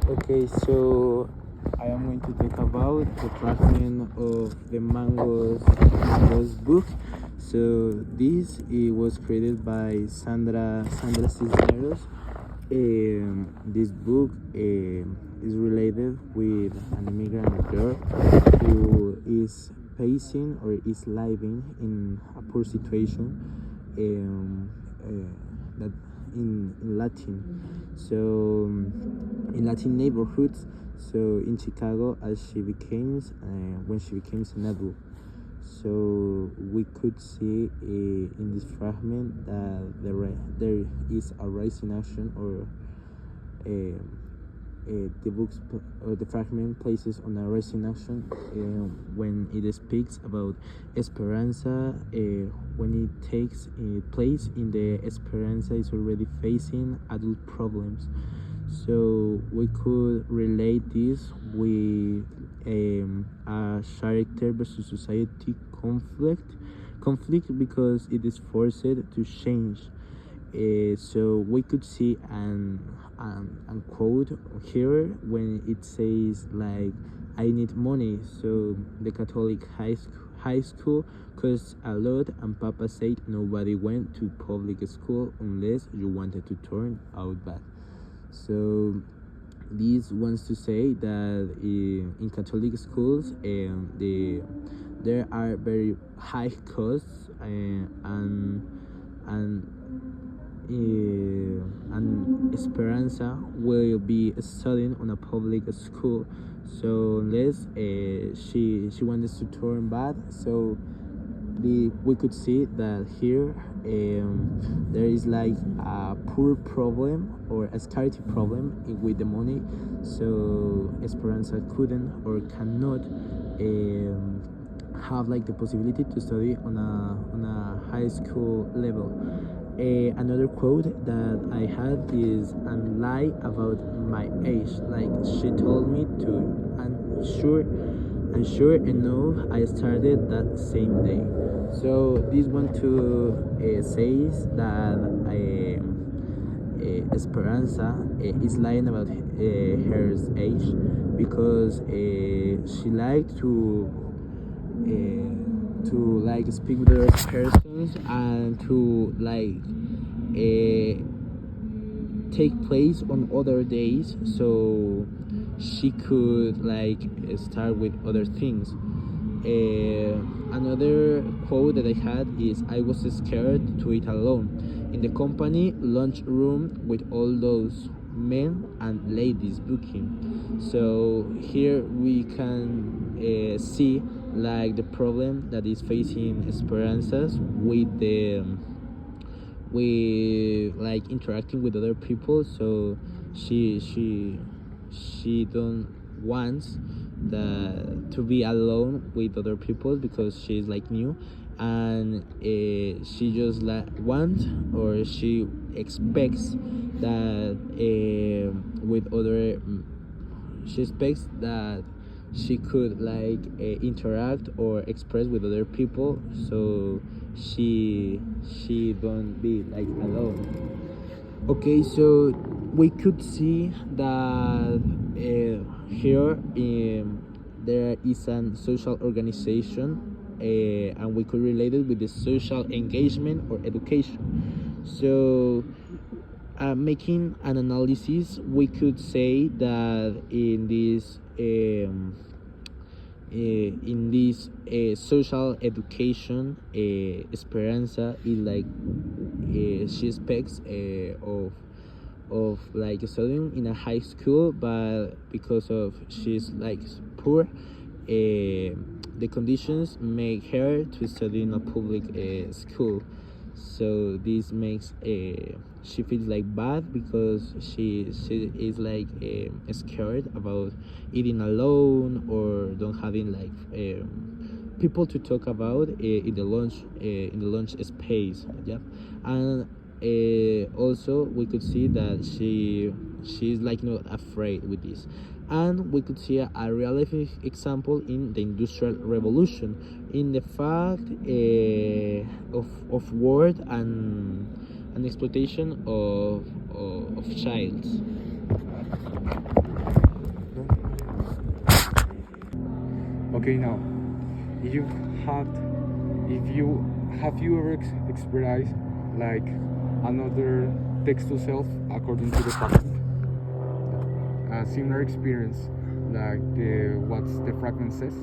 Okay, so I am going to talk about the fragment of the mangoes book. So this it was created by Sandra Cisneros. This book is related with an immigrant girl who is facing or is living in a poor situation that in Latin. So in Latin neighborhoods. So in Chicago, as she becomes when she becomes an adult. So we could see in this fragment that there is a rising action, or the or the fragment places on a rising action when it speaks about Esperanza. When it takes place in the Esperanza is already facing adult problems. So we could relate this with a character versus society conflict because it is forced to change. So we could see an quote here when it says like, I need money, so the Catholic high school costs a lot, and Papa said nobody went to public school unless you wanted to turn out bad. So this wants to say that in Catholic schools there are very high costs and Esperanza will be studying on a public school. So unless she wants to turn bad, so we could see that here there is like a poor problem or a scarcity problem with the money. So Esperanza couldn't or cannot have like the possibility to study on a high school level. Another quote that I had is, and lie about my age, like she told me to, and sure enough I started that same day. So this one too says that Esperanza is lying about her age because she liked to like speak with other persons and to like take place on other days, so she could like start with other things. Another quote that I had is, I was scared to eat alone in the company lunchroom with all those men and ladies booking. So here we can see like the problem that is facing Esperanzas with the with like interacting with other people. So she don't want to be alone with other people because she's like new, and she just like want, or she expects that with other she expects that she could like interact or express with other people, so she don't be like alone. Okay, so we could see that here there is a social organization, and we could relate it with the social engagement or education. So making an analysis, we could say that in this social education, Esperanza is like she expects of like studying in a high school, but because of she's like poor, the conditions make her to study in a public school. So this makes she feels like bad because she is like scared about eating alone or don't having like people to talk about in the lunch space. Yeah, and also we could see that she's like not afraid with this, and we could see a real life example in the Industrial Revolution, in the fact of work and exploitation of childs. Okay, now, if you had, if you have you ever experienced like another text to self according to the fragment? A similar experience, like the what the fragment says.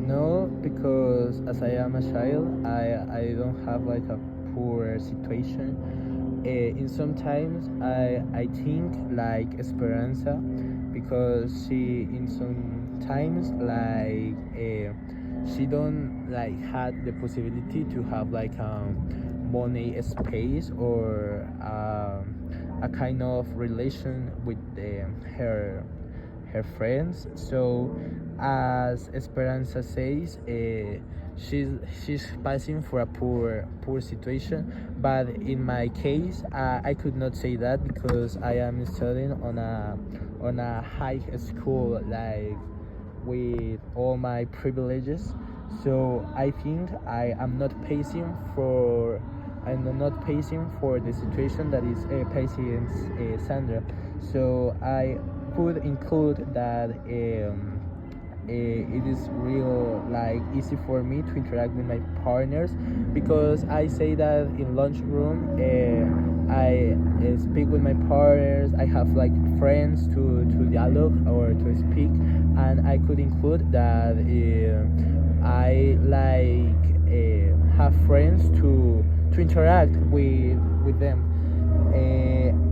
No, because as I am a child, I don't have like a poor situation. In sometimes I think like Esperanza, because she in some times like she don't like had the possibility to have like money space or a kind of relation with her friends. So, as Esperanza says, she's passing for a poor situation. But in my case, I could not say that because I am studying on a high school, like with all my privileges. So I think I'm not pacing for the situation that is pacing Sandra. So I could include that it is real like easy for me to interact with my partners, because I say that in lunchroom I speak with my partners. I have like friends to dialogue or to speak, and I could include that I like have friends to interact with them.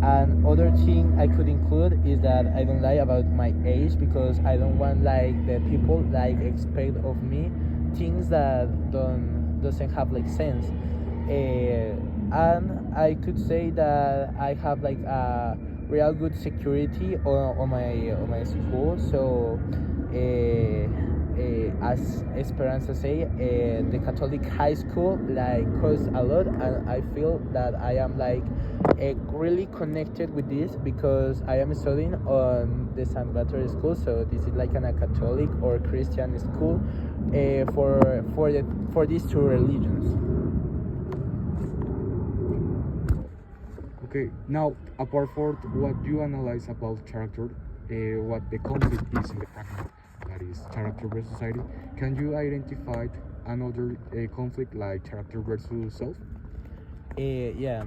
And other thing I could include is that I don't lie about my age, because I don't want like the people like expect of me things that doesn't have like sense. And I could say that I have like a real good security on my school. So as Esperanza say, the Catholic high school like costs a lot, and I feel that I am like really connected with this because I am studying on the San Salvatore school. So this is like a Catholic or Christian school for these two religions. Okay, now apart from what you analyze about character, what the conflict is in the fragment, that is character versus society, can you identify another conflict like character versus self? Yeah,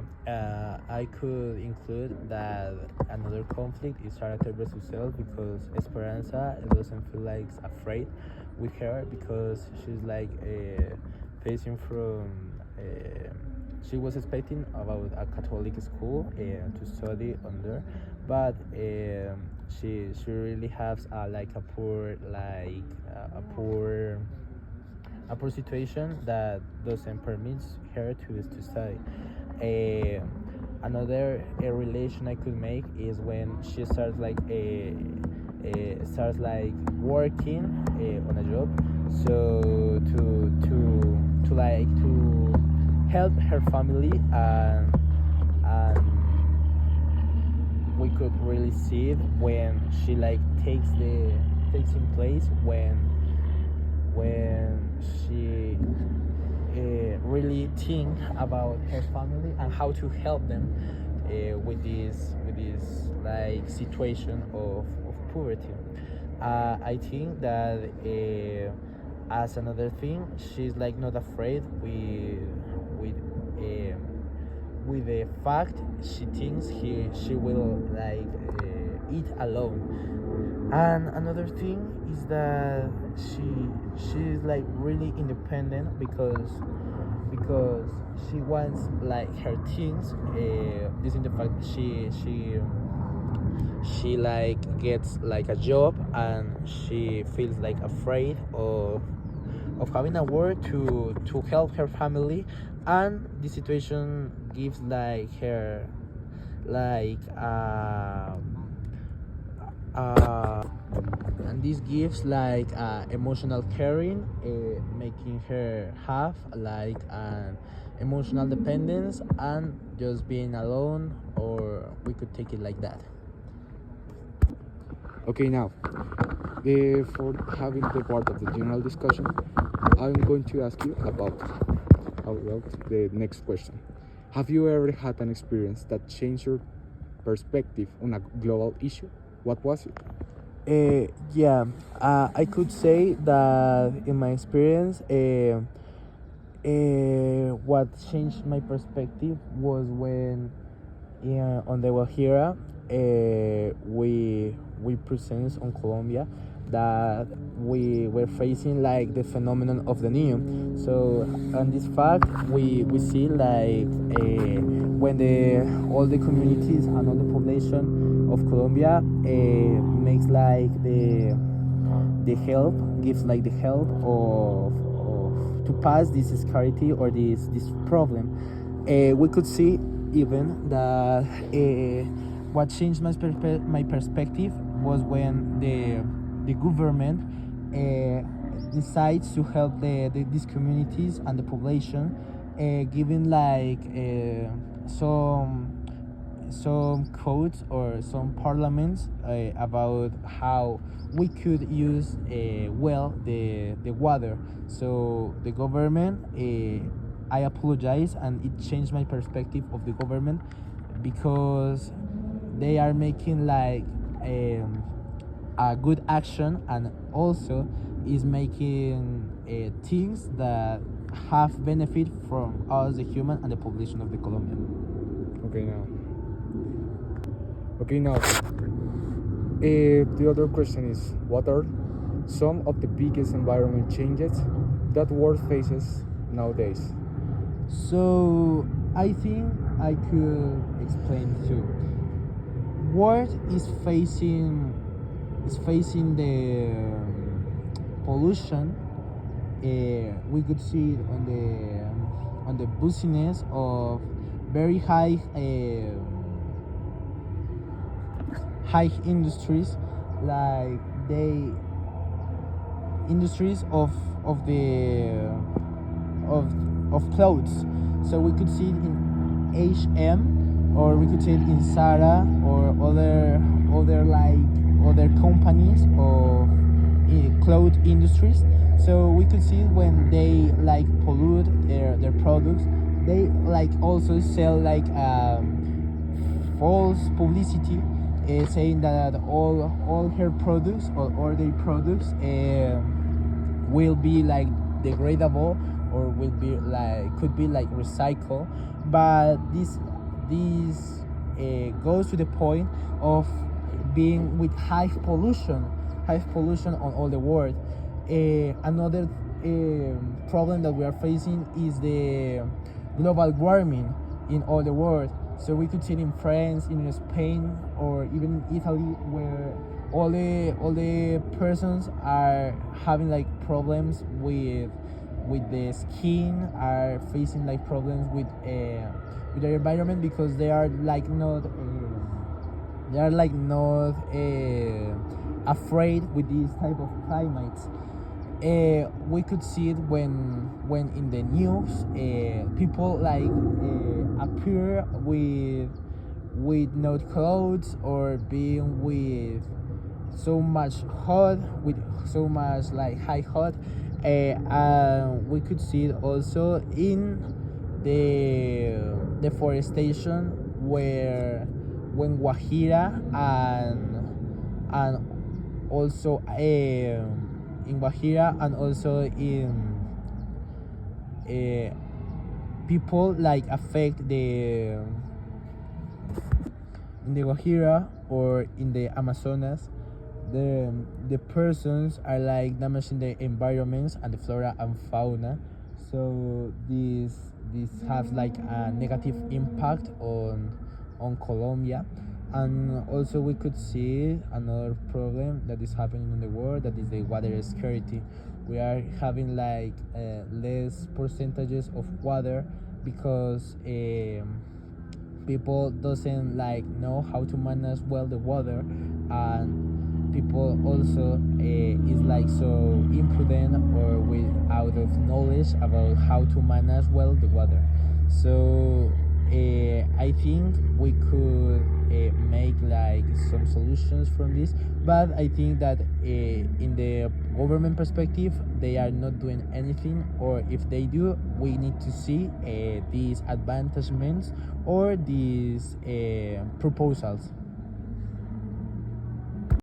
I could include that another conflict is character versus self, because Esperanza doesn't feel like afraid with her, because she's like facing from. She was expecting about a Catholic school to study under, but she really has like a poor situation that doesn't permit her to study. Another relation I could make is when she starts like working on a job, so to help her family, and we could really see it when she like takes in place when she really think about her family and how to help them with this like situation of poverty. I think that as another thing, she's like not afraid with the fact she thinks she will like eat alone. And another thing is that she's like really independent, because she wants like her things. This is the fact that she like gets like a job, and she feels like afraid of having a word to help her family, and the situation gives like her like and this gives like emotional caring, making her have like an emotional dependence and just being alone, or we could take it like that. Okay, now for having the part of the general discussion, I'm going to ask you about the next question. Have you ever had an experience that changed your perspective on a global issue? What was it? Yeah, I could say that in my experience, what changed my perspective was when, yeah, on the Guajira, we presence on Colombia that we were facing like the phenomenon of the Nino. So on this fact, we see like when the all the communities and all the population of Colombia makes like the help gives like the help of to pass this scarcity or this problem. We could see even that what changed my perspective was when the government decides to help these communities and the population, giving like some codes or some parliaments about how we could use well the water. So the government, I apologize, and it changed my perspective of the government because they are making like a good action, and also is making things that have benefit from us, the human and the population of the Colombia. Okay, now. Okay, now. The other question is, what are some of the biggest environment changes that world faces nowadays? So I think I could explain too. World is facing the pollution. We could see it on the busyness of very high industries, like they industries of clothes. So we could see it in H&M, or we could see it in Zara, or other companies of cloth industries. So we could see when they like pollute their products, they like also sell like false publicity, saying that all her products or all their products will be like degradable, or will be like could be like recycled. But this goes to the point of being with high pollution on all the world. Another problem that we are facing is the global warming in all the world. So we could see it in France, in Spain, or even in Italy, where all the persons are having like problems with the skin, are facing like problems with their environment, because they are like not afraid with these type of climates. We could see it when in the news people like appear with no clothes, or being with so much hot, with so much like high hot. We could see it also in the deforestation, where when Guajira and also in Guajira, and also in people like affect in the Guajira or in the Amazonas, the persons are like damaging the environments and the flora and fauna. So this has like a negative impact on Colombia. And also we could see another problem that is happening in the world, that is the water scarcity. We are having like less percentages of water, because people doesn't like know how to manage well the water, and people also is like so imprudent, or without of knowledge about how to manage well the water. So I think we could make like some solutions from this, but I think that in the government perspective, they are not doing anything, or if they do, we need to see these advancements or these proposals.